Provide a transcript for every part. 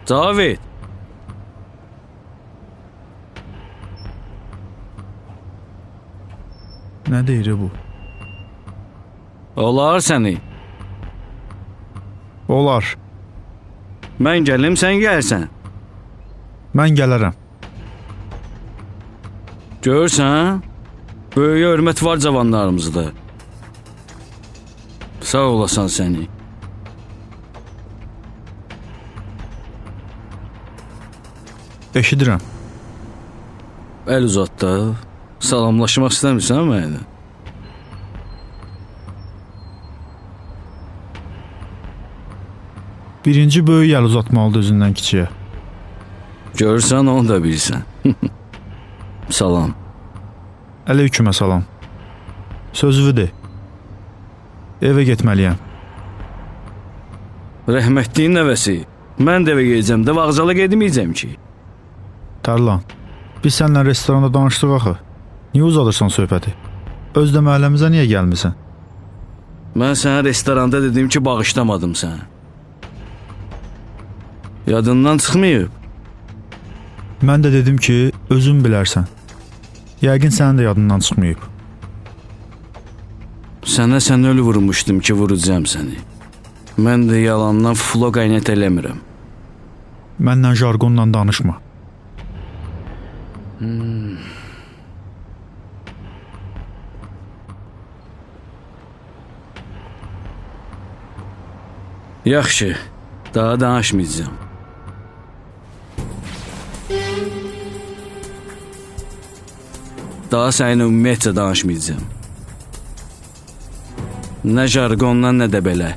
Cavid. Nə deyir bu? Olar səni. Olar. Mən gəlim, sən gəlsən. Mən gələrəm. Görürsən? Böyüyə hörmət var cavanlarımızda. Sağ olasan səni. Eşidirəm. Əl uzat da. Salamlaşmaq istəmirsən mənə? Birinci böyük əl uzatmalıdır özündən kiçiyə. Görürsən, onu da bilirsən. Salam. Əleykümə salam. Sözümü de. Evə getməliyəm. Rəhmətliyin nəvəsi. Mən də evə gedəcəm də vağzala gedməyəcəm ki. Tərlan, biz səninlə restoranda danışdıq axı. Niyə uzadırsan söhbəti? Öz də məhəlləmizə niyə gəlmirsən? Mən sənə restoranda dedim ki, bağışlamadım sənə. Yadından çıxmayıb. Mən də dedim ki, özün bilərsən. Yəqin sənin də yadından çıxmayıb. Sənə sən ölü vurmuşdum ki, vuracağım səni. Mən də yalandan flo qaynət eləmirəm. Mənlə jargonla danışma. Yaxşı, daha danışmayacağım. Daha səninlə ümumiyyətcə danışmayacağım. Nə jargondan, nə də belə.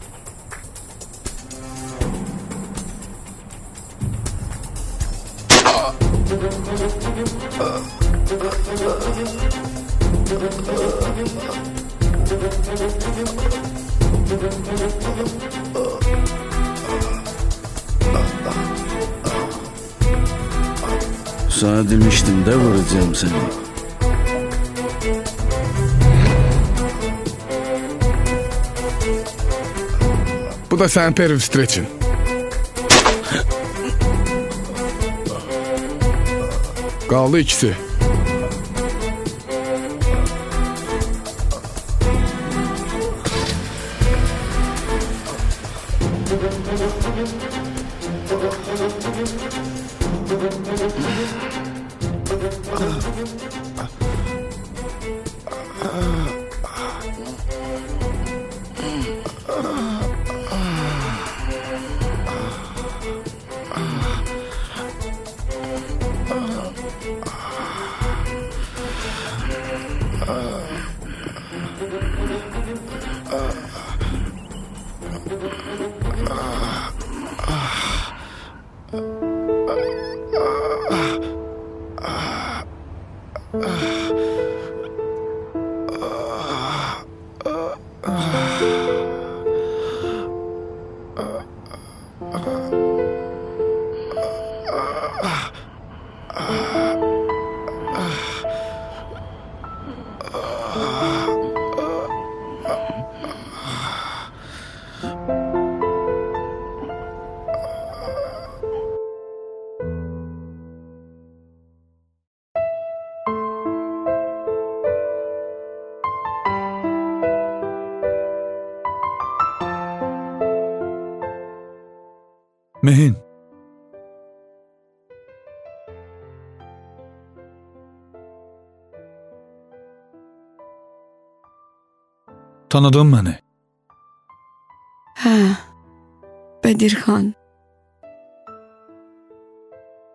Sana demiştim de vuracağım seni. Bu da sen Peril Streç'in. Kaldı ikisi. Mehin. Tanıdın məni? Hə, Bədirxan.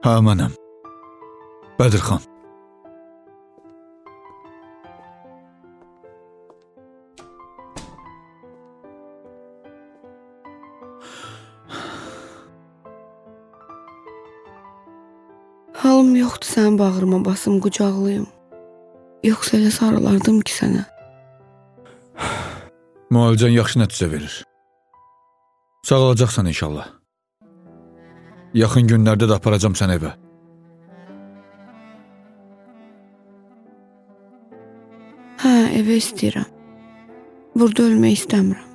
Hə, mənəm. Bədirxan. Halım yoxdur sənin bağrıma basım, qucaqlayım. Yoxsa elə sarılardım ki sənə. Müalicən yaxşı nəticə verir. Sağalacaqsan inşallah. Yaxın günlərdə də aparacam səni evə. Hə, evə istəyirəm. Burada ölmək istəmirəm.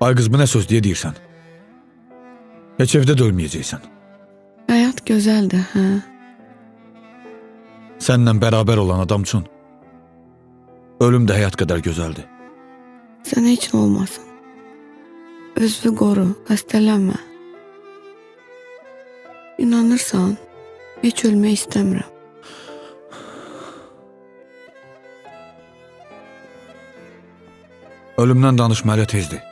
Ay qız, bu nə söz deyə deyirsən? Heç evdə də ölməyəcəksən. Həyat gözəldir, hə? Səninlə bərabər olan adam üçün ölüm də həyat qədər gözəldir. Sənə heç nə olmasın. Özünü qoru, xəstələnmə. İnanırsan, heç ölmək istəmirəm. Ölümdən danışmalı tezdir.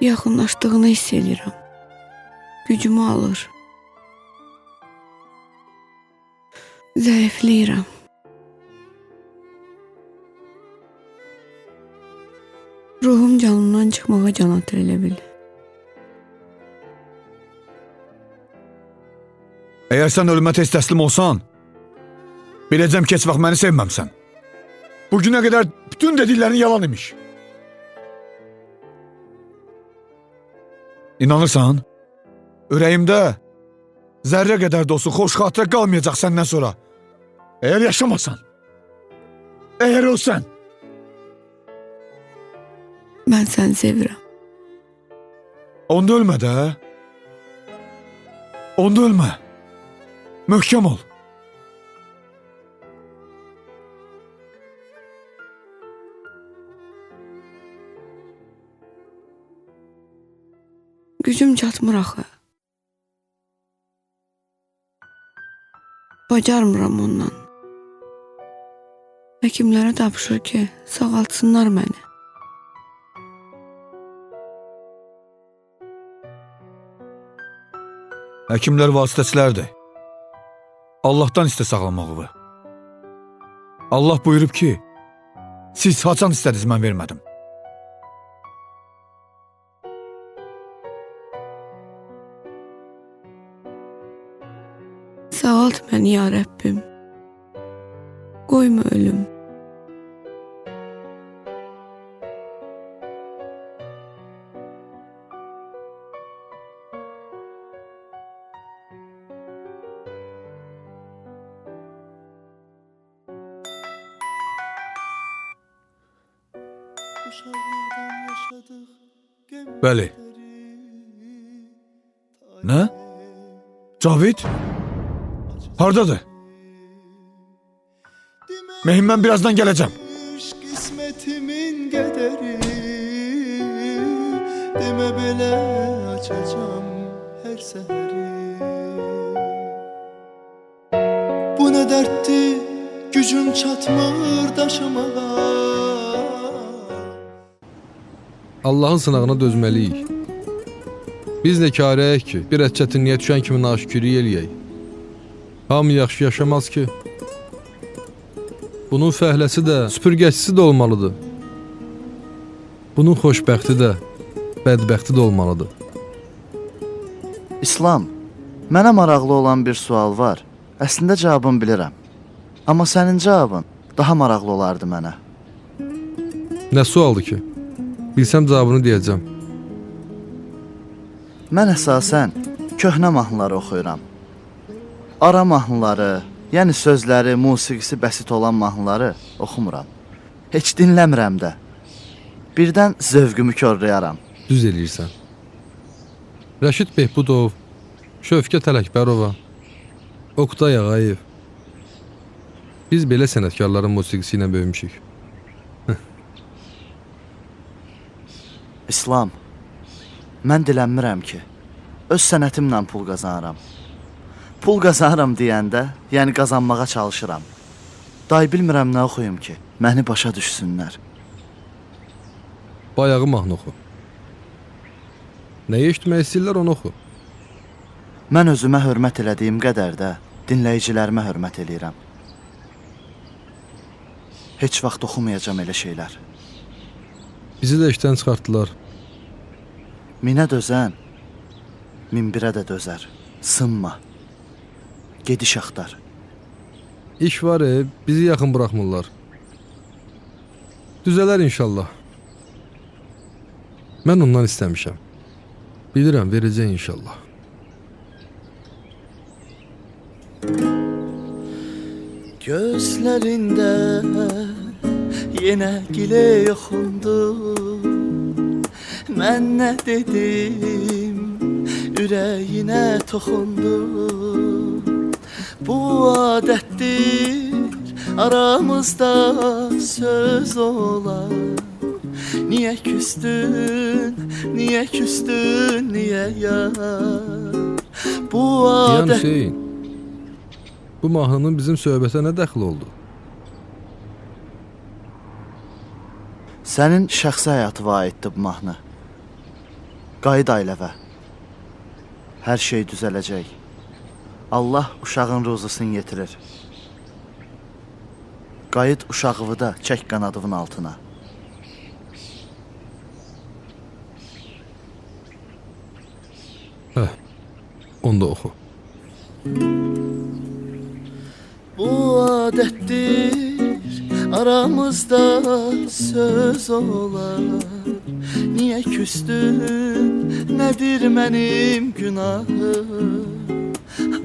Yaxınlaşdığını hiss edirəm. Gücümü alır. Zəifləyirəm. Ruhum canımdan çıxmağa can atır elə bil. Əgər sən ölümə tez təslim olsan, biləcəm ki, heç vaxt məni sevməmsən. Bugünə qədər bütün dediklərin yalan imiş. İnanırsan, ürəyimdə zərrə qədər də olsun xoş xatirə qalmayacaq səndən sonra. Əgər yaşamasan, əgər ölsən. Mən səni sevirəm. Onda ölmə də. Onda ölmə. Möhkəm ol. Gücüm çatmır axı. Bacarmıram ondan. Həkimlərə tapışır ki, sağaltsınlar məni. Həkimlər vasitəçilərdir. Allahdan istə sağlamağı. Allah buyurub ki, siz haçan istədiniz, mən vermədim. Sağalt məni ya Rəbbim. Qoyma ölüm. Bəli. Nə? Cavid? Hardadır? Mehim, mən birazdan gələcəm. Qismetimin qədəri demə belə açacağım hər səhəri. Bu nə dərddir, gücüm çatmır daşımağa. Allahın sınağına dözməliyik. Biz də karəyək ki, bir ət çətinliyə düşən kimi naşükürlük eləyək. Hamı yaxşı yaşamaz ki. Bunun fəhləsi də, süpürgəçisi də olmalıdır. Bunun xoşbəxti də, bədbəxti də olmalıdır. İslam, mənə maraqlı olan bir sual var. Əslində cavabını bilirəm. Amma sənin cavabın daha maraqlı olardı mənə. Nə sualdır ki? Bilsəm cavabını deyəcəm. Mən əsasən köhnə mahnıları oxuyuram. Ara mahnıları, yəni sözləri, musiqisi bəsit olan mahnıları oxumuram. Heç dinləmirəm də. Birdən zövqümü korlayaram. Düz eləyirsən. Rəşid Behbudov, Şövkət Ələkbərova, Oqtay Ağayev. Biz belə sənətkarların musiqisi ilə böyümüşük. İslam, mən dilənmirəm ki, öz sənətimlə pul qazanıram. Pul qazanıram deyəndə, yəni qazanmağa çalışıram. Day bilmirəm nə oxuyum ki, məni başa düşsünlər. Bayağı mahnı oxu. Nəyi eşitmək istəyirlər, onu oxu. Mən özümə hörmət elədiyim qədər də dinləyicilərimə hörmət eləyirəm. Heç vaxt oxumayacam elə şeylər. Bizi də işdən çıxartdılar. Minə dözən, min birə də dözər. Sınma. Gediş axtar. İş var, bizi yaxın buraxmırlar. Düzələr inşallah. Mən ondan istəmişəm. Bilirəm, verəcək inşallah. Gözlərində yenə gilə yoxundu. mən nə dedim, ürəyinə toxundu. Bu adətdir, aramızda söz olar. Niyə küstün, niyə küstün, niyə yar? Bu Yəni adət... Hüseyin, bu mahnının bizim söhbətə nə dəxli oldu? Sənin şəxsi həyatı aiddir bu mahnı. Qayıt ailəvə. Hər şey düzələcək. Allah uşağın ruzusunu yetirir. Qayıt uşağıvı da çək qanadının altına. Onu da oxu. Bu adətdir, aramızda söz olar. Niyə küstün, nədir mənim günahım?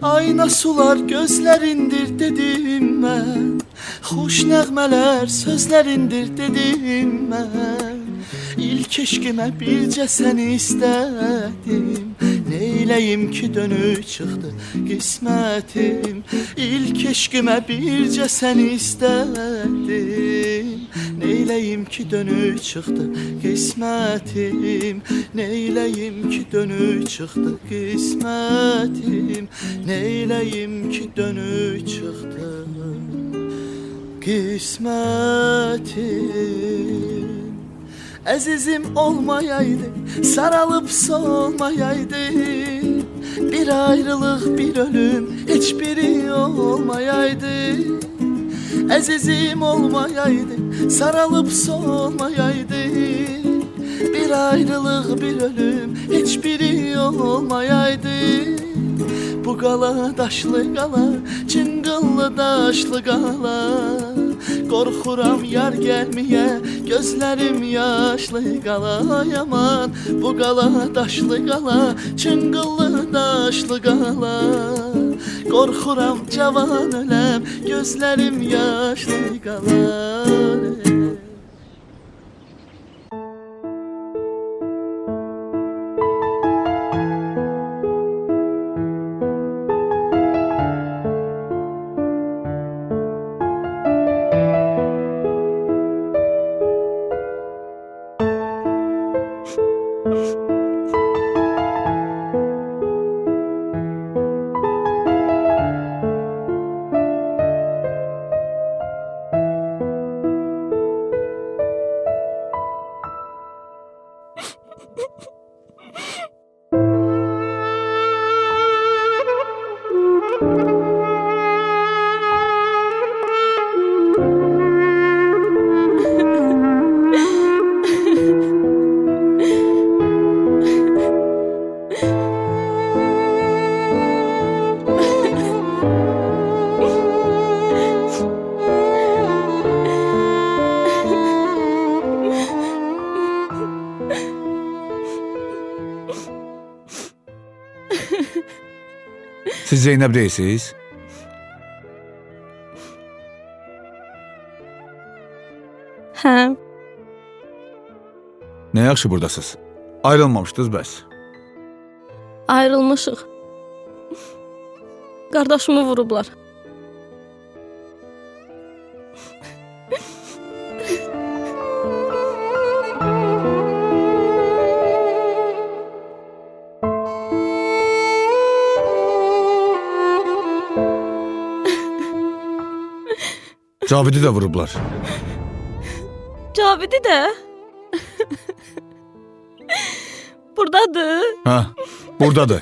Ayna sular gözlərindir dedim mən. Xoş nəğmələr sözlərindir dedim mən. İlk eşqimə bircə səni istədim. Neyləyim ki dönüb çıxdı qismətim. İlk eşqimə bircə səni istədim. Neyləyim ki dönüb çıxdı qismətim. Neyləyim ki dönüb çıxdı qismətim. Neyləyim ki dönüb çıxdı qismətim. Əzizim olmayaydı, saralıp solmayaydı. Bir ayrılıq, bir ölüm, heç biri olmayaydı. Əzizim olmayaydı, saralıp solmayaydı. Bir ayrılıq, bir ölüm, heç biri olmayaydı. Bu qala daşlı qala, çıngıllı daşlı qala. Qorxuram yar gəlməyə, gözlərim yaşlı qala yaman. Bu qala daşlı qala, çıngıllı daşlı qala. Qorxuram cavan öləm, gözlərim yaşlı qala. Siz Zeynəb deyirsiniz? Hə, Nə yaxşı buradasınız? Ayrılmamışdınız bəs. ayrılmışıq. Qardaşımı vurublar. Cavidi də vurublar. Cavidi də. Buradadır. Hə, buradadır.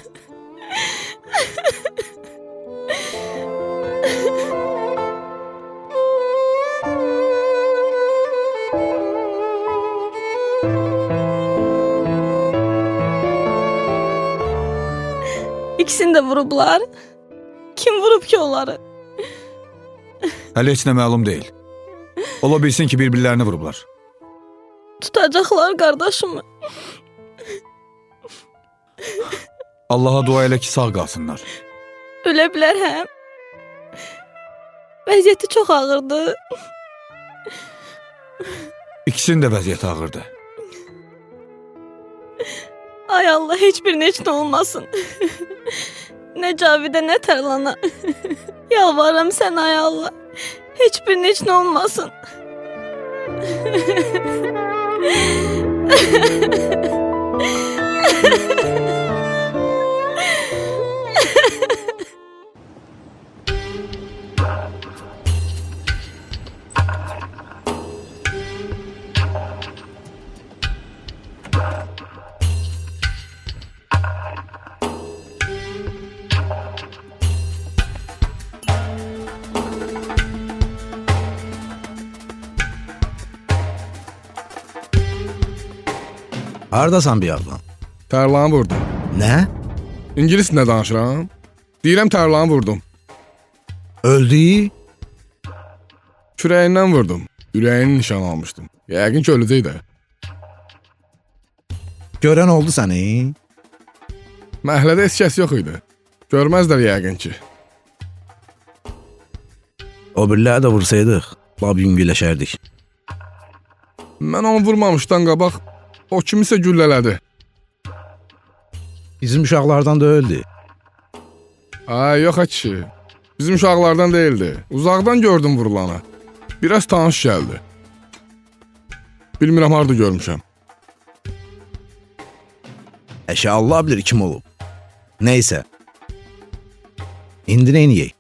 İkisini də vurublar. Kim vurub ki onları? Hələ heç nə məlum deyil. Ola bilsin ki, bir-birlərini vurublar. Tutacaqlar qardaşımı. Allaha dua elə ki, sağ qalsınlar. Ölə bilər həm. Vəziyyəti çox ağırdı. İkisinin də vəziyyəti ağırdı. Ay Allah, heç bir heç nə olmasın. Nə Cavidə, nə Tərlana. Yalvarıram sənə ay Allah. Heç bir heç nə olmasın. Hardasan bir ablan? Tərlanı vurdum. Nə? İngilis nə danışıram? Deyirəm tərlanı vurdum. Öldü? Kürəyindən vurdum. Ürəyini nişan almışdım. Yəqin ki öləcək də. Görən oldu səni? Məhəllədə heç kəs yox idi. Görməzlər yəqin ki. O biriləri də vursaydıq, lab yüngülləşərdik. Mən onu vurmamışdan qabaq o kimisə güllələdi. Bizim uşaqlardan da öldü. Ay, yox ki. Bizim uşaqlardan değildi. Uzaqdan gördüm vurulanı. Biraz tanış gəldi. Bilmirəm harda görmüşəm. Əşə Allah bilir kim olub. Neysə. İndi neyniyək?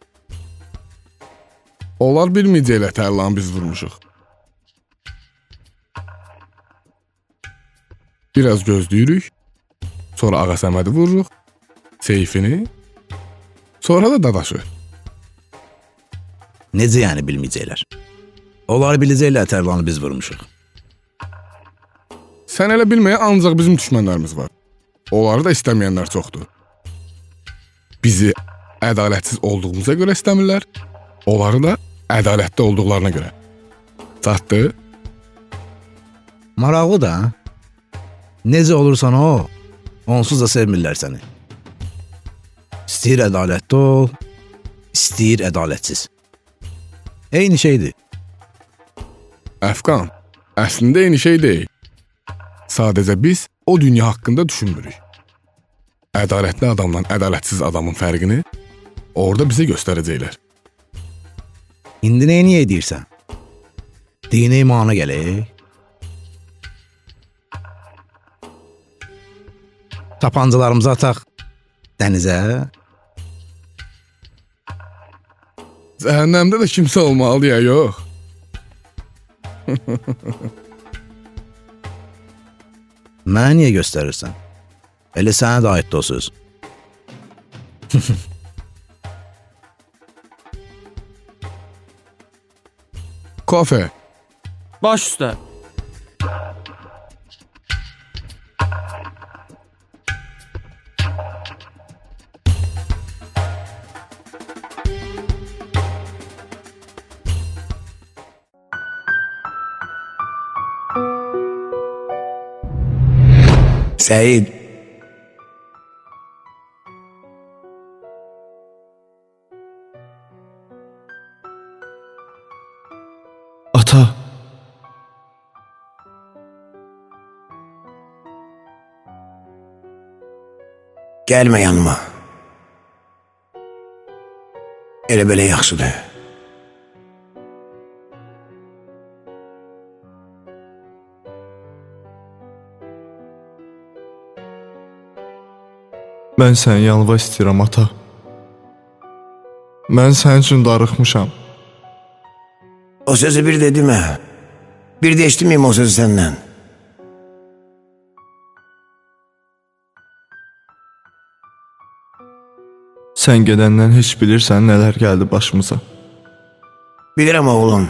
Onlar bilməyəcəklər tərlanı biz vurmuşuq. Biraz gözləyirik. Sonra Ağa Səmədi vururuq. Seyfini. Sonra da Dadaşı. Necə yəni bilməyəcəklər? Onlar biləcəklər tərlanı biz vurmuşuq. Sən elə bilməyə ancaq bizim düşmənlərimiz var. Onları da istəməyənlər çoxdur. Bizi ədalətsiz olduğumuza görə istəmirlər. Onları da ədalətli olduqlarına görə. Çatdı? Maraqlı da. Necə olursan o, onsuz da sevmirlər səni. İstəyir ədalətli ol, istəyir ədalətsiz. Eyni şeydir. Əfqan, əslində eyni şey deyil. Sadəcə biz o dünya haqqında düşünmürük. Ədalətli adamla ədalətsiz adamın fərqini orada bizə göstərəcəklər. İndi niyə deyirsən? Dini imana gələk. Tapancalarımızı ataq dənizə. Cəhənnəmdə də kimsə olmalı ya, yox. Mənə niyə göstərirsən? Elə sənə də aiddir o söz. Kafe. Baş üstə. Səid. Ata. Gəlmə yanıma. Elə belə yaxşıdır. Mən səni yalva istəyirəm, ata. Mən sənin üçün darıxmışam. O sözü bir de demə. Bir de eşitməyim o sözü səndən. Sən gedəndən heç bilirsən nələr gəldi başımıza. Bilirəm oğlum.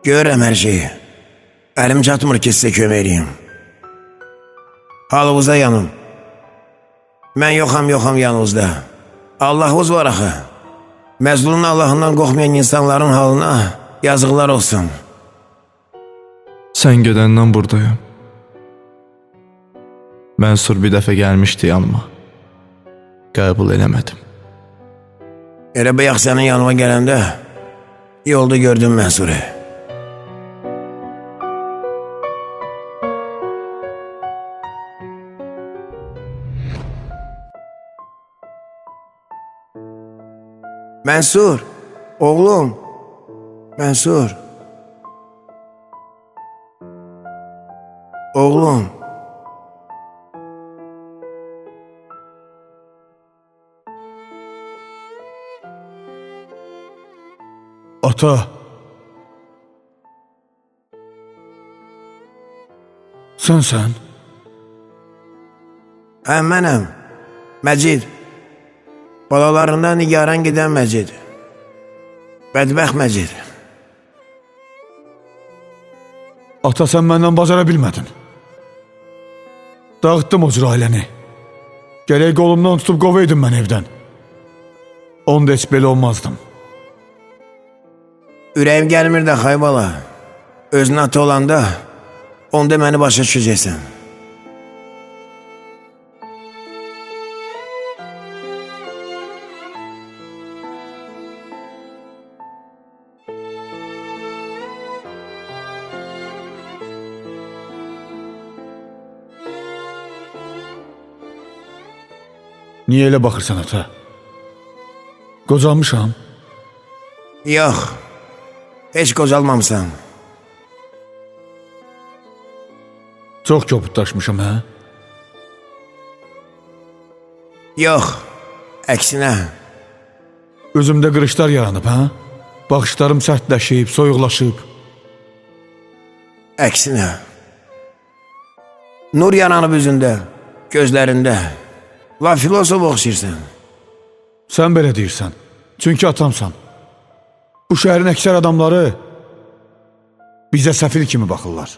Görürəm hər şeyi. Əlim çatmır ki sizə kömək edeyim. Halınıza yanım. Mən yoxam yanınızda. Allahınız var axı. Məzlunun Allahından qorxmayan insanların halına yazıqlar olsun. Sən gedəndən buradayım. Mənsur bir dəfə gəlmişdi yanıma. Qəbul eləmədim. Elə bayaq sənin yanıma gələndə yolda gördüm Mənsuru. Mənsur, oğlum. Mənsur. Oğlum. Ata. Sən? Hə, mənəm. Məcid. Balalarından nigaran gedən Məcid. Bədbəxt Məcid. Ata, sən məndən bacara bilmədin. Dağıtdım o cür ailəni. Gərək qolumdan tutub qovaydın mən evdən. Onda heç belə olmazdım. Ürəyim gəlmir də xaybala. Özün atı olanda, onda məni başa düşəcəksən. Niyə elə baxırsan ata? Qocalmışam. Yox, heç qocalmamısan. Çox kobudlaşmışam, hə? Yox, əksinə. Özümdə qırışlar yaranıb, hə? Baxışlarım sərtləşib, soyuqlaşıb. Əksinə. Nur yananıb üzündə, gözlərində. La filosof oxşayırsan. Sən belə deyirsən, çünki atamsan. Bu şəhərin əksər adamları bizə səfil kimi baxırlar.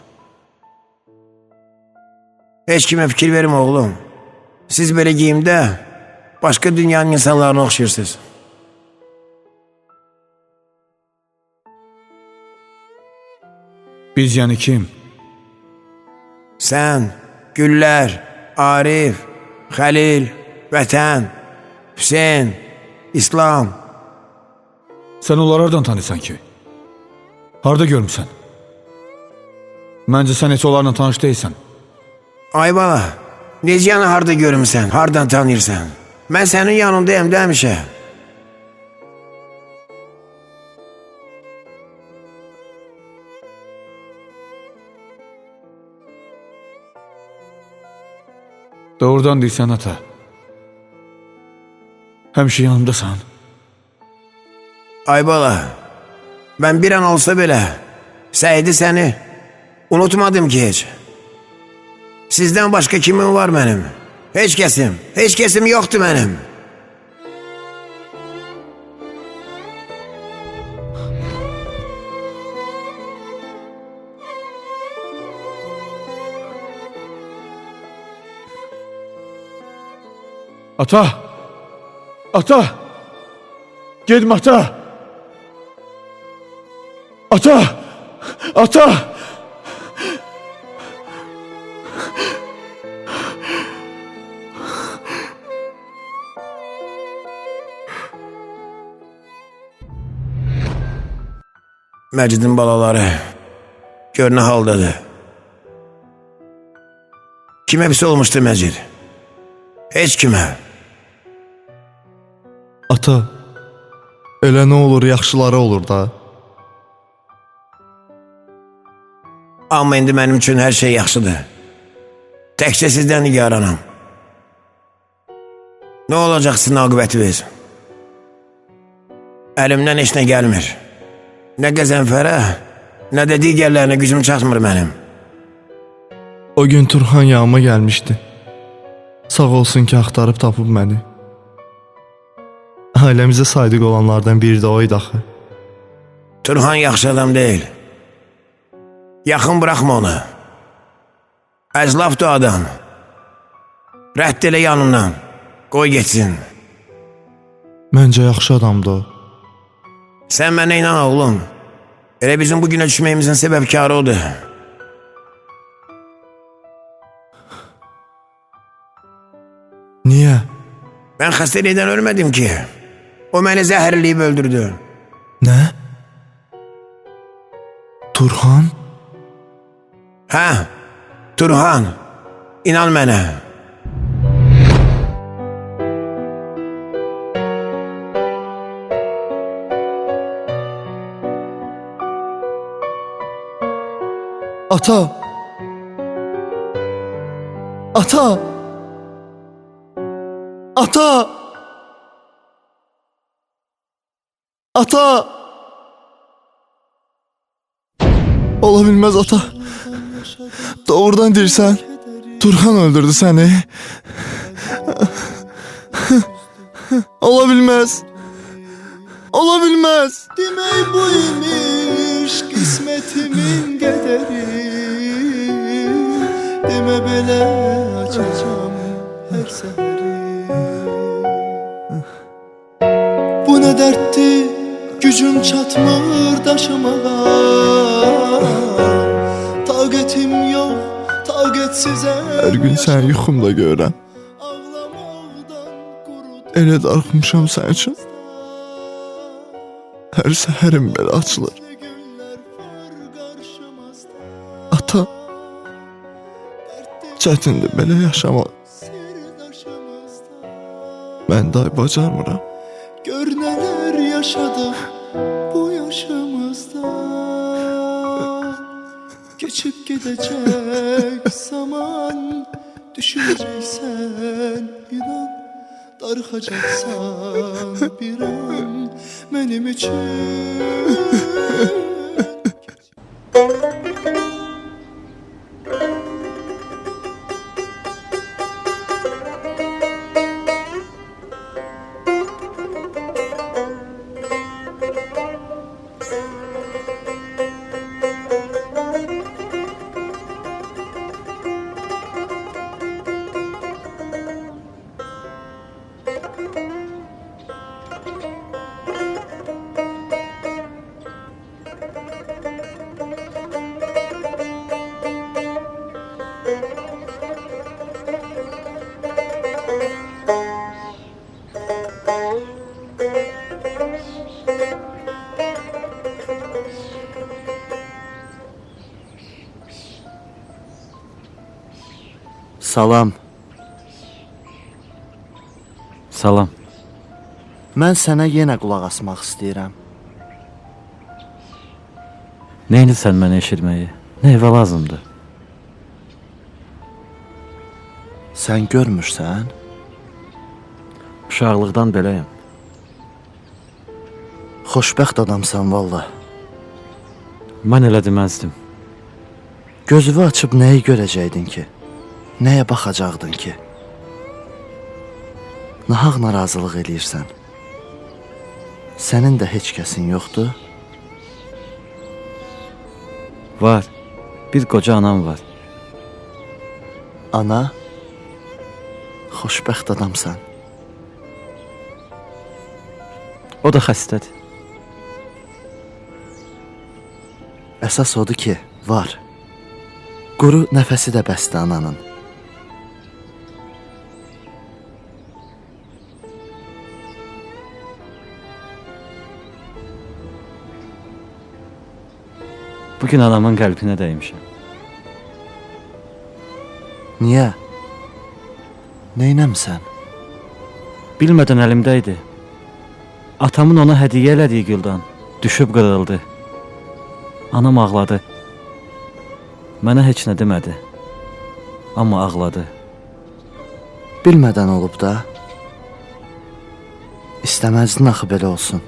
Heç kimə fikir verim oğlum. Siz belə geyimdə başqa dünyanın insanlarına oxşayırsınız. Biz yəni kim? Sən, Güllər, Arif, Xəlil, Vətən, Hüseyin, İslam. Sən onları hardan tanıysan ki? Harada görmüsən? Məncə sən heç onlarla tanış deyilsən. Ay bala, necə yəni harada görmüsən, hardan tanıyırsan? Mən sənin yanındayım demişə. Doğrudan deyirsən ata. Həmişə yanımdasan. Ay bala, mən bir an olsa belə Səidi səni unutmadım ki heç. Sizdən başqa kimim var mənim? Heç kəsim yoxdur mənim. Ata! Ata! Gedmə ata! Ata! Ata! Məcidin balaları gör nə haldadır. Kimə pis olmuşdu Məcid? Heç kimə. Ata, elə nə olur, yaxşıları olur da. Amma indi mənim üçün hər şey yaxşıdır. Təkcə sizdən nigaranam. Nə olacaq sizin aqibətiniz? Əlimdən heç nə gəlmir. Nə Qəzənfərə, nə də digərlərinə gücüm çatmır mənim. O gün Turhan yanıma gəlmişdi. Sağ olsun ki, axtarıb tapıb məni. Ailəmizə sadiq olanlardan biri də o idi axı. Turhan yaxşı adam deyil. Yaxın bıraxma onu. Əzlafdır adam. Rədd elə yanından. Qoy geçsin. Məncə yaxşı adamdır o. Sən mənə inan oğlum. Elə bizim bu günə düşməyimizin səbəbkarı odur. Niyə? Mən xəstəlikdən ölmədim ki. O məni zəhərləyib öldürdü. Nə? Turhan? Hə, Turhan. İnan mənə. Ata! Ata! Ata! Ata! Ola bilməz ata. Doğrudan deyirsən. Turhan öldürdü səni. Ola bilməz. Ola bilməz. Demək bu imiş qismetimin qədəri. Demə belə açacağım hər səhəri. Bu nə dərddir, gücüm çatmır daşımağa. Taqətim yox, taqətsizəm. Hər gün səni yuxumda görürəm. Elə darıxmışam sənin üçün. Hər səhərim belə açılır. Ata, çətindir belə yaşamaq. Mən day bacarmıram. Gör nələr yaşadım bu yaşımızda. Keçib gedəcək zaman, düşünəcəksən inan. Darıxacaqsan bir an mənim üçün. Salam. Salam. Mən sənə yenə qulaq asmaq istəyirəm. Neylisən mənə eşitməyi? Nə evə lazımdır? Sən görmürsən? Uşaqlıqdan beləyəm. Xoşbəxt adamsan valla. Mən elə deməzdim. Gözünü açıb nəyi görəcəkdin ki? Nəyə baxacaqdın ki? Nahaq narazılıq eləyirsən. Sənin də heç kəsin yoxdur? Var. Bir qoca anam var. Ana? Xoşbəxt adamsan. O da xəstədir. Əsas odur ki, var. Quru nəfəsi də bəsdir ananın. Bugün anamın qəlbinə dəymişəm. Niyə? Neynəmsən? Bilmədən əlimdə idi. Atamın ona hədiyyə elədiyi güldan düşüb qırıldı. Anam ağladı. Mənə heç nə demədi. Amma ağladı. Bilmədən olub da. İstəməzdin axı belə olsun.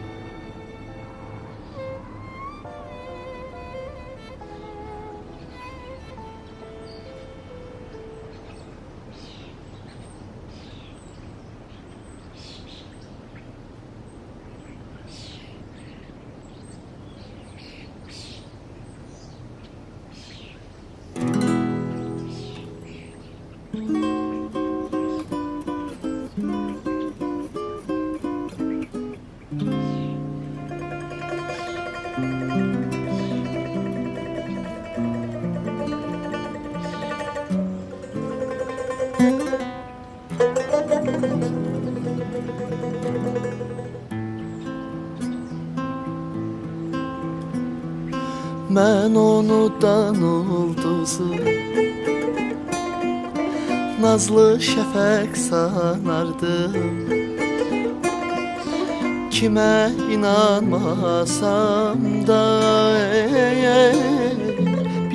Mən onudan ulduzu nazlı şəfəq sanardım. Kimə inanmasam da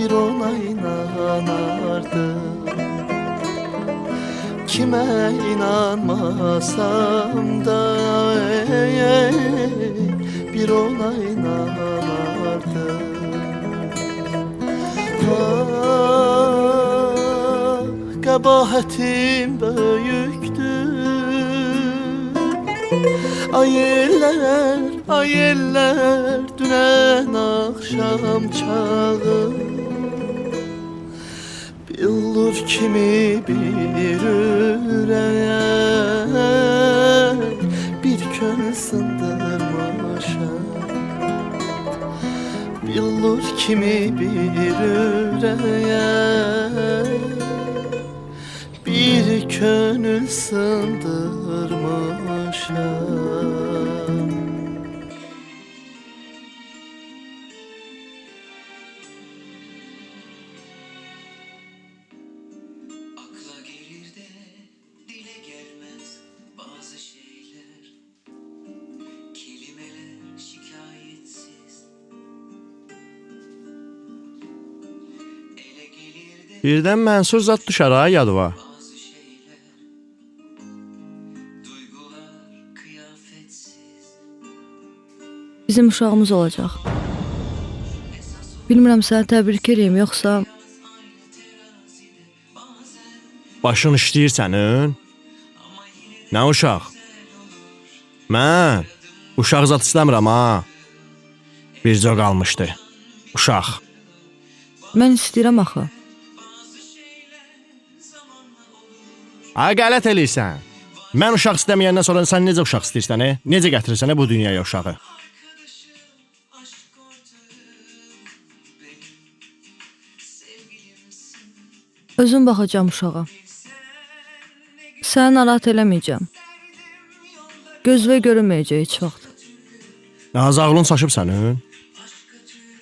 bir ona inanardım. Kime inanmasam da bir ona inanardım. Ah, qəbahetim böyüktür. Ay eller dünen akşam çağı. Billur kimi bir ürək bir könül sındırmışam. Billur kimi bir ürək bir könül sındırmışam. Birdən mənsur zat düşər ha yadıva. Bizim uşağımız olacaq. Bilmirəm səni təbrik edeyim, yoxsa... Başın işləyir sənin? Nə uşaq? Mən uşaq zat istəmirəm ha. Bircə qalmışdı. Uşaq. Mən istəyirəm axı. Ha, qələt eləyirsən. Mən uşaq istəməyəndən sonra sən necə uşaq istəyirsən? Necə gətirirsən bu dünyaya uşağı? Özüm baxacağım uşağa. Səni narahat eləməyəcəm. Gözlə görünməyəcək heç vaxt. Nə azağlın saçıb sənin?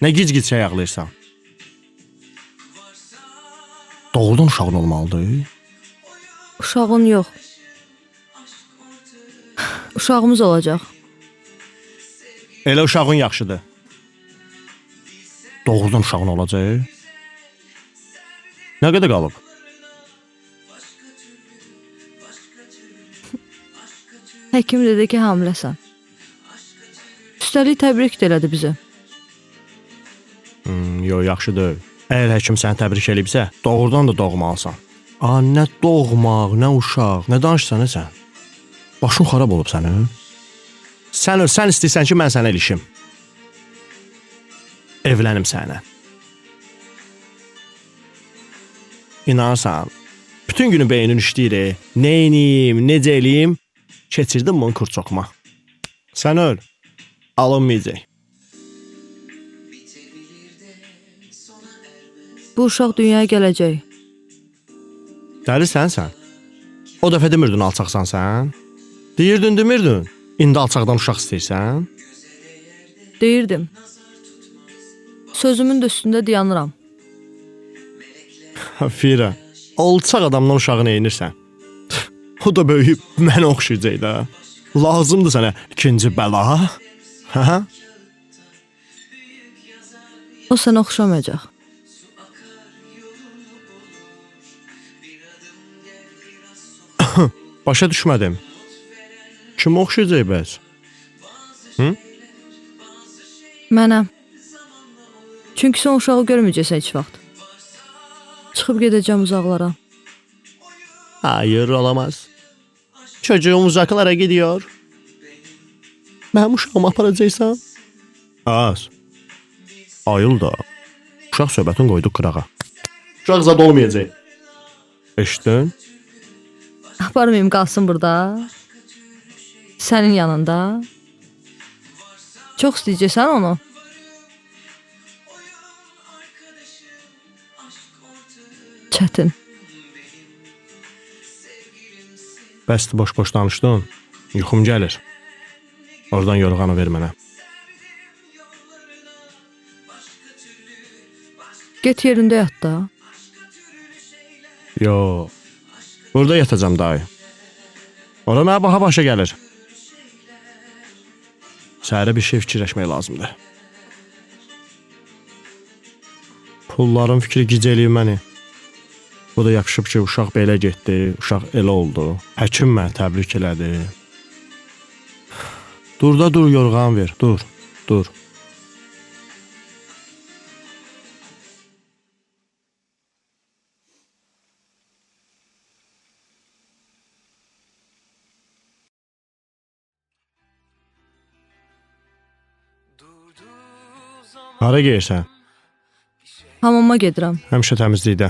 Nə gic-gic şey ağlayırsan? Doğrudan uşağın olmalıdır. Uşağın yox. Uşağımız olacaq. Elə uşağın yaxşıdır. Doğrudan uşağın olacaq. Nə qədər qalıb? Həkim dedi ki, hamiləsən. Üstəlik təbrik də elədi bizi. Yox, yaxşıdır. Əgər həkim səni təbrik eləyibsə, doğrudan da doğmalısan. Nə doğmaq, nə uşaq, nə danışsan sən? Başın xarab olub sənin. Sən istəyirsən ki, mən sənə ilişim. Evlənim sənə. İnanırsan, bütün günü beynin işləyir, neyniyim, necə eləyim, keçirdim bunu kurçokma. Sən öl, alınmayacaq. Bu uşaq dünyaya gələcək. Dəlisən sən? O dəfə demirdin alçaqsan sən? Demirdin. İndi alçaqdan uşaq istəyirsən? Deyirdim. Sözümün də üstündə dayanıram. Firə, alçaq adamdan uşağını eynirsən. O da böyüyüb mənə oxşayacaq da. Lazımdır sənə ikinci bəla. Hə? O sənə oxşamayacaq. Başa düşmədim. Kim oxşayacaq bəs? Mənəm. Çünki sən uşağı görməyəcəksən heç vaxt. Çıxıb gedəcəm uzaqlara. Hayır, olamaz. Çocuğum uzaklara gidiyor. Mənim uşağımı aparacaqsan? Az. Ayıl da. Uşaq söhbətin qoyduq qırağa. Uşaq zad olmayacaq. Eşitdin? Aparmayım, qalsın burada. Sənin yanında. Çox istəyəcəksən onu. Çətin. Bəsdir, boş-boş danışdın. Yuxum gəlir. Oradan yorğanı ver mənə. Get yerində yat da. Yox. Burada yatacam dayı. Ora mənə baha başa gəlir. Səhərə bir şey fikirləşmək lazımdır. Pulların fikri gicəliyir məni. Bu da yapışıb ki, uşaq belə getdi, uşaq elə oldu. Həkim məni təbrik elədi. Dur da dur, yorğan ver, dur, dur. Hara geyirsən? Hamama gedirəm. Həmişə təmizlikdə.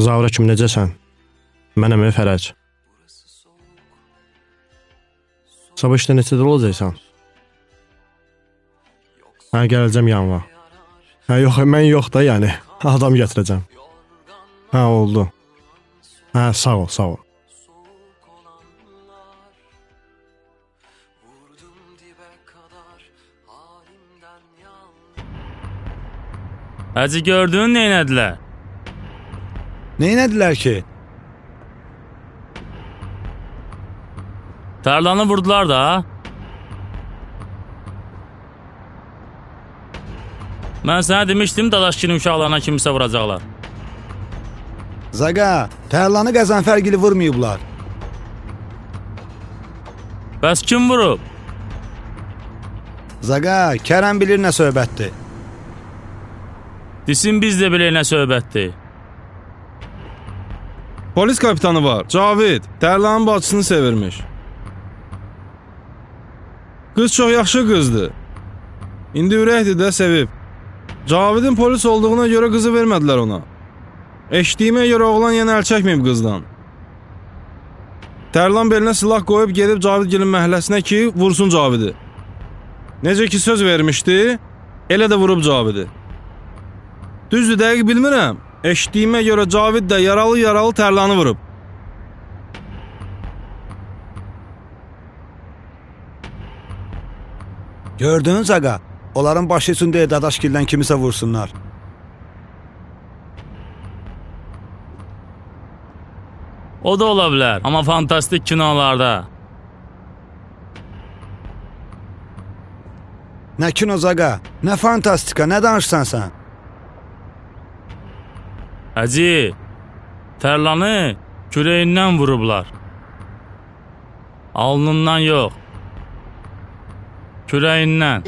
Zavra kim, necəsən? Mənəm Fərəc. Sabah işdə neçədə olacaqsan? Hə, gələcəm yanına. Hə, yox, mən yox da, yəni. Adam gətirəcəm. Hə, oldu. Hə, sağ ol, sağ ol. Hacı gördün neynədilər? Neynədilər ki? Tarlanı vurdular da. Mən sənə demişdim Dadaşkinin uşaqlarına kimsə vuracaqlar. Zaqa, tərlanı Qəzənfərgili vurmayıblar. Bəs kim vurub? Zaqa, Kərəm bilir nə söhbətdir. Desin biz də bilək nə söhbətdir. Polis kapitanı var, Cavid. Tərlanın bacısını sevirmiş. Qız çox yaxşı qızdır. İndi ürəkdir də sevib. Cavidin polis olduğuna görə qızı vermədilər ona. Eşitdiyimə görə oğlan yenə əl çəkməyib qızdan. Tərlan belinə silah qoyub gedib Cavidgilin məhəlləsinə ki, vursun Cavidi. Necə ki söz vermişdi, elə də vurub Cavidi. Düzdür, dəqiq bilmirəm. Eşitdiyimə görə Cavid də yaralı Tərlanı vurub. Gördün Zaqa, onların başı üçün deyə Dadaşgildən kimisə vursunlar. O da ola bilər, amma fantastik kinolarda. Nə kino Zaqa, nə fantastika, nə danışsan sən? Hacı, Tərlanı küreyindən vurublar. Alnından yox. Küreyindən.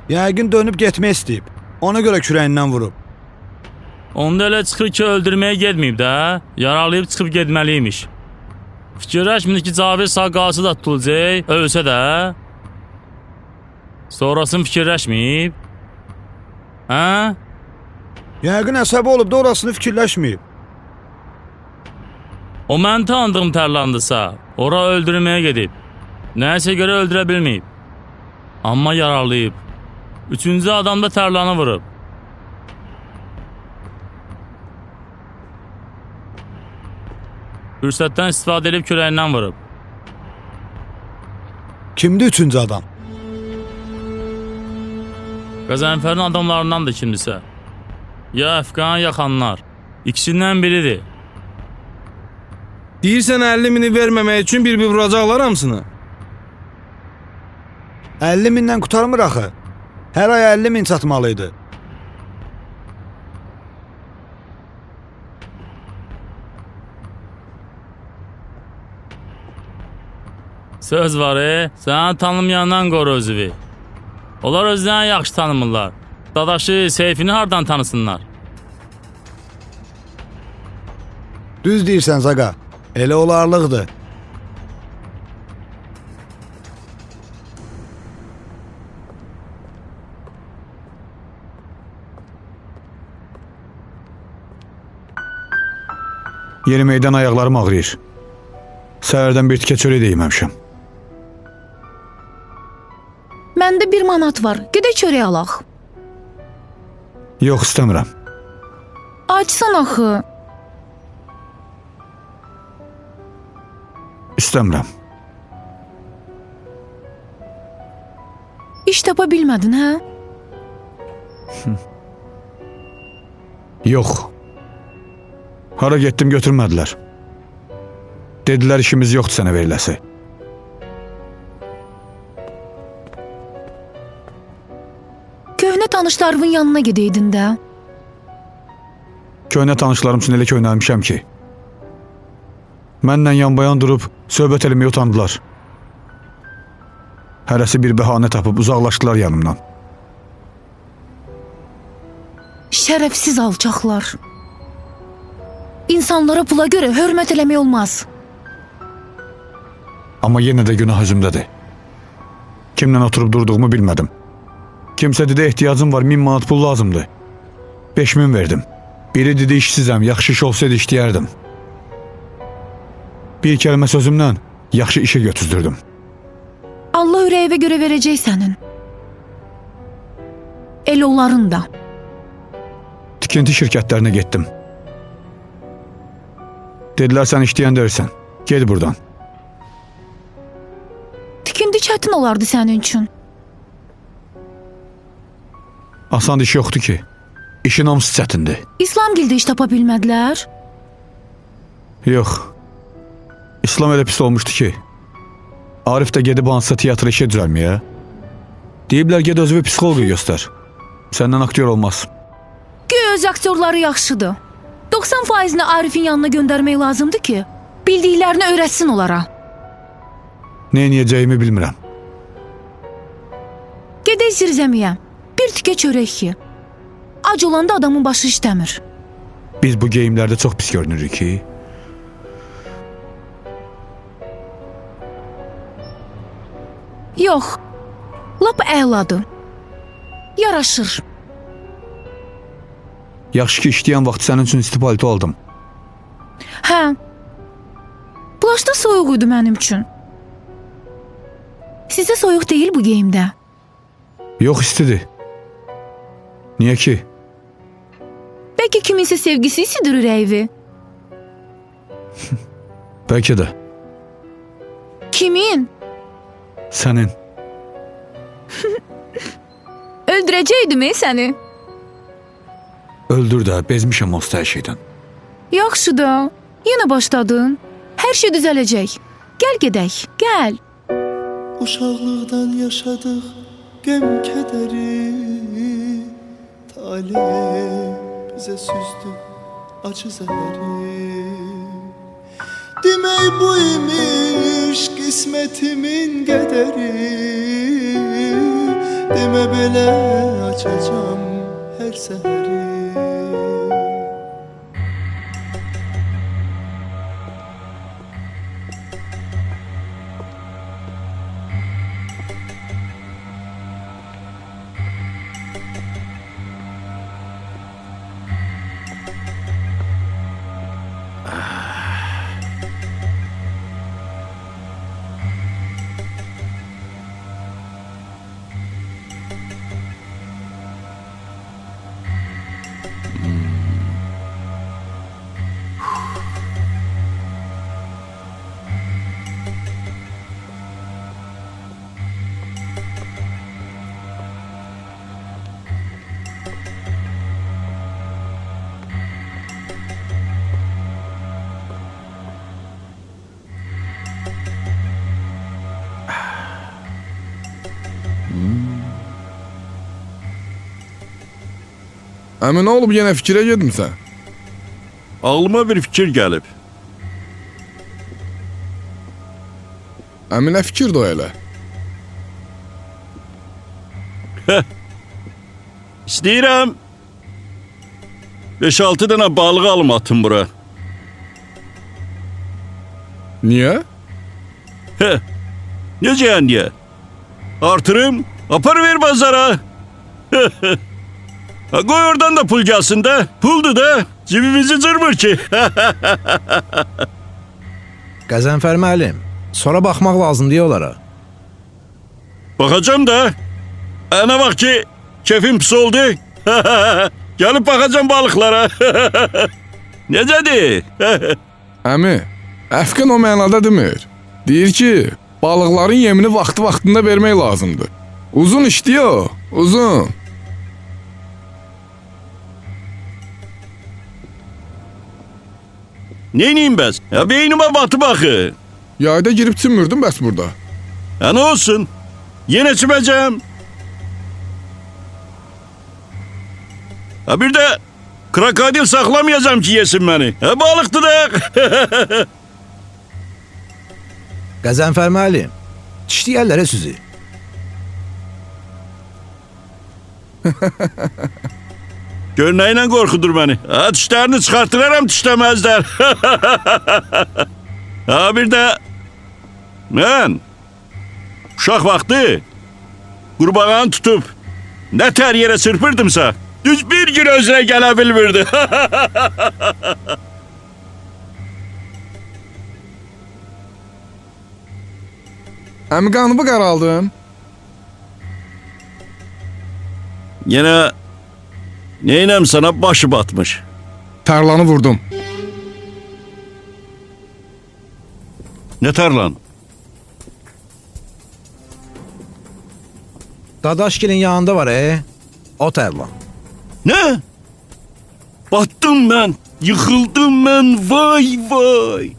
Yəqin dönüb getmək istəyib. Ona görə kürəyindən vurub. Onda elə çıxır ki, öldürməyə getməyib də, yaralayıb çıxıb getməliymiş. Fikirləşmir ki, Cavid sağ qalsı da tutulacaq, ölsə də. Sonrasını fikirləşməyib. Hə? Yəqin əsəbi olub da orasını fikirləşməyib. O mən tanıdığım Tərlandısa, ora öldürməyə gedib. Nəyəsə görə öldürə bilməyib. Amma yaralayıb. Üçüncü adam da Tərlanı vurub. Fürsətdən istifadə edib kürəyindən vurub. Kimdir üçüncü adam? Qəzənfərin adamlarındandır kimdisə. Ya Əfqan, ya xanlar. İkisindən biridir. Deyirsən 50 mini verməmək üçün bir-bir vuracaqlar hamısını. 50 mindən qutarmır axı. Hər ay 50 min çatmalıydı. Söz var, səni tanımayandan qoru özüvi. Onlar özlərini yaxşı tanımırlar. Dadaşı, Seyfini hardan tanısınlar? Düz deyirsən Zaqa, elə olarlıqdır. Yeni meydan ayaqlarım ağrıyır. Səhərdən bir tikə çörək də yeməmişəm. Məndə 1 manat var, gedək çörək alaq. Yox, istəmirəm. Açsan axı. İstəmirəm. İş tapa bilmədin, hə? Yox. Hara getdim götürmədilər. Dedilər işimiz yoxdur sənə veriləsi. Köhnə tanışlarının yanına gedəydin də. Köhnə tanışlarım üçün elə köhnəlmişəm ki. Mənlə yanbayan durub söhbət eləməyə utandılar. Hərəsi bir bəhanə tapıb uzaqlaşdılar yanımdan. Şərəfsiz alçaqlar. İnsanlara pula görə hörmət eləmək olmaz. Amma yenə də günah özümdədir. Kimlə oturub durduğumu bilmədim. Kimsə dedi ehtiyacım var, 1000 manat pul lazımdır. 5000 verdim. Biri dedi işsizəm, yaxşı iş olsaydı işləyərdim. Bir kəlmə sözümlə yaxşı işə götürdürdüm. Allah ürəyivə görə verəcək sənin. Elə onların da. Tikinti şirkətlərinə getdim. Dedilər sən işləyən deyirsən, ged buradan. Tikinti çətin olardı sənin üçün. Asan iş yoxdur ki. İşin hamısı çətindir. İslamgildə iş tapa bilmədilər. Yox. İslam elə pis olmuşdu ki. Arif də gedib hansısa teatr işə düzəlməyə. Deyiblər ged özünü psixoloqa göstər. Səndən aktyor olmaz. Göy öz aktyorları yaxşıdır. 90%-ni Arifin yanına göndərmək lazımdır ki, bildiklərini öyrətsin onlara. Nə edəcəyimi bilmirəm. Gedək zirzəmiyə. Bir tükə çörək ki. Ac olanda adamın başı işləmir. Biz bu geyimlərdə çox pis görünürük ki. Yox. Lap əladır. Yaraşır. Yaxşı ki işləyən vaxt sənin üçün istipalito aldım. Hə. Plaşda soyuq idi mənim üçün. Sizə soyuq deyil bu geyimdə. Yox, istidir. Niyə ki? Bəlkə kiminsə sevgisi isidir ürəyivi. Bəlkə də. Kimin? Sənin. Öldürəcəkdim səni. Öldür də, bezmişəm o hər şeydən. Yaxşı da, yenə başladın. Hər şey düzələcək. Gəl gedək, gəl. Uşaqlıqdan yaşadıq qəm kədəri, talih bizə süzdü acı zəhəri. Demək bu imiş qismetimin qədəri, demə belə açacam hər səhəri. Əmi, nə olub, yenə fikrə gedmisən? Ağlıma bir fikir gəlib. Əmi, nə fikirdir o elə? İstəyirəm 5-6 dənə balıq alım atım bura. Niyə? Necə niyə? Artırım, apar ver bazara. Qoy oradan da pul gəlsin də. Puldur da, cibimizi cırmır ki. Qəzənfər müəllim, sonra baxmaq lazım deyə onlara. Baxacam da. Ana bax ki, kefim pis oldu. Gəlib baxacam balıqlara. Necədir? Əmi, əfqən o mənada demir. Deyir ki, balıqların yemini vaxtı-vaxtında vermək lazımdır. Uzun işdir o, uzun. Neyniyim bəs? Ya beynime batı bakı. Yayda girib çınmırdın bəs burada. Ya ne olsun? Yine çimeceğim. Ha bir de krokodil saklamayacağım ki yesin beni. Ha balıktı da. Qəzənfər müəllim, dişli əllərə sizi. Gör neyle korkudur beni. Ha dişlerini çıkartırarım dişlemezler. Ha bir de ben uşaq vakti kurbağanı tutup ne ter yere sırpırdımsa düz bir gün özüne gelebilmirdi. Əmi qanımı qaraldın. Yine neylem sana başı batmış. Tarlanı vurdum. Ne tarlan? Dadaşgilin yanında var o tərlan. Ne? Battım ben. Yıkıldım ben. Vay vay.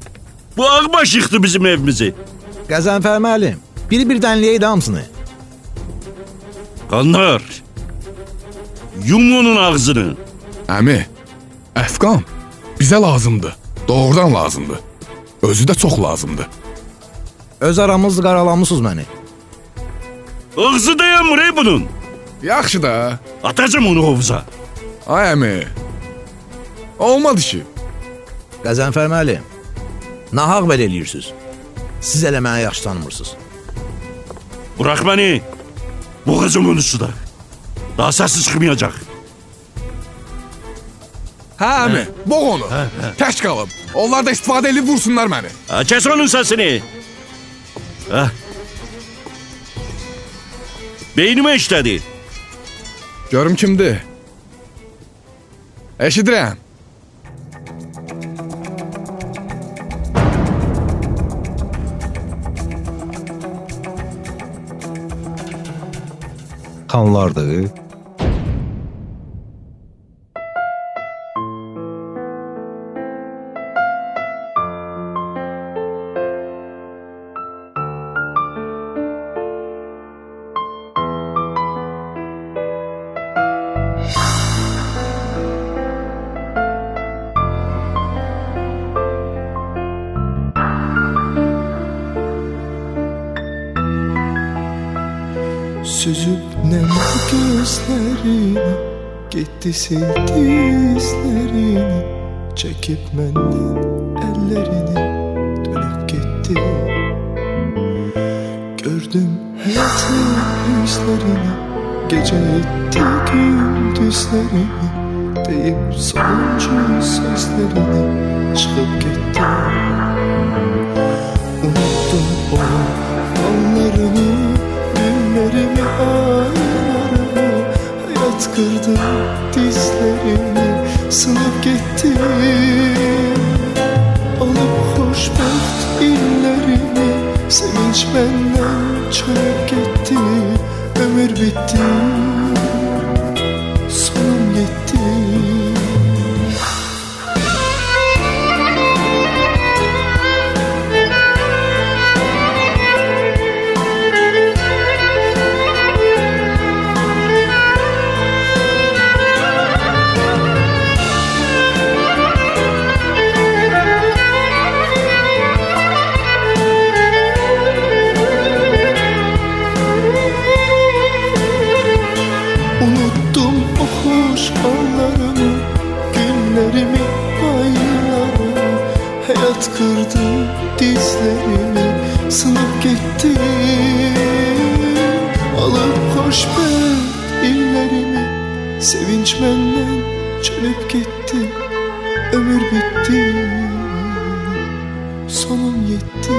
Bu ağbaş yıktı bizim evimizi. Qəzənfər müəllim, biri bir dənliyəydi hamısını. Kanlar. Yum onun ağzını. Əmi, Əfqan bizə lazımdır. Doğrudan lazımdır. Özü də çox lazımdır. Öz aramızda qaralamısınız məni. Ağzı dayanmır bunun. Yaxşı da. Atacağım onu hovuza. Ay əmi. Olmadı ki. Qəzənfər müəllim, nahaq belə eləyirsiniz. Siz elə mənə yaxşı tanımırsınız. Bırak beni. Bu kızımın üstüne. Daha sessiz çıkmayacak. Hə əmi, boğ onu. Tək qalıb. Onlar da istifadə edib vursunlar məni. Ha, kes onun sesini. Ha. Beynime işledi. Görüm kimdir? Eşidirəm. Xanlardır. Süzüp nemli gözlerine gitti sildi izlerini, çekip mendil ellerini dönüp gitti. Gördüm hayatın yüzlerini, gece etti gündüzlerini, deyip sonuncu sözlerini çıkıp gitti. Unuttum onun hallarını, günlerimi, aylarımı, hayat kırdı dizlerimi, sınıp gitti. Alıp hoşbeht illerimi, sevinç benden çöp gitti. Ömür bitti, sonum gitti. Unuttum o hoş anlarımı, günlerimi, aylarımı, hayat kırdı dizlerimi, sınıp gitti. Alıp hoşbeht illerimi, sevinç benden çönüp gitti. Ömür bitti, sonum yetti.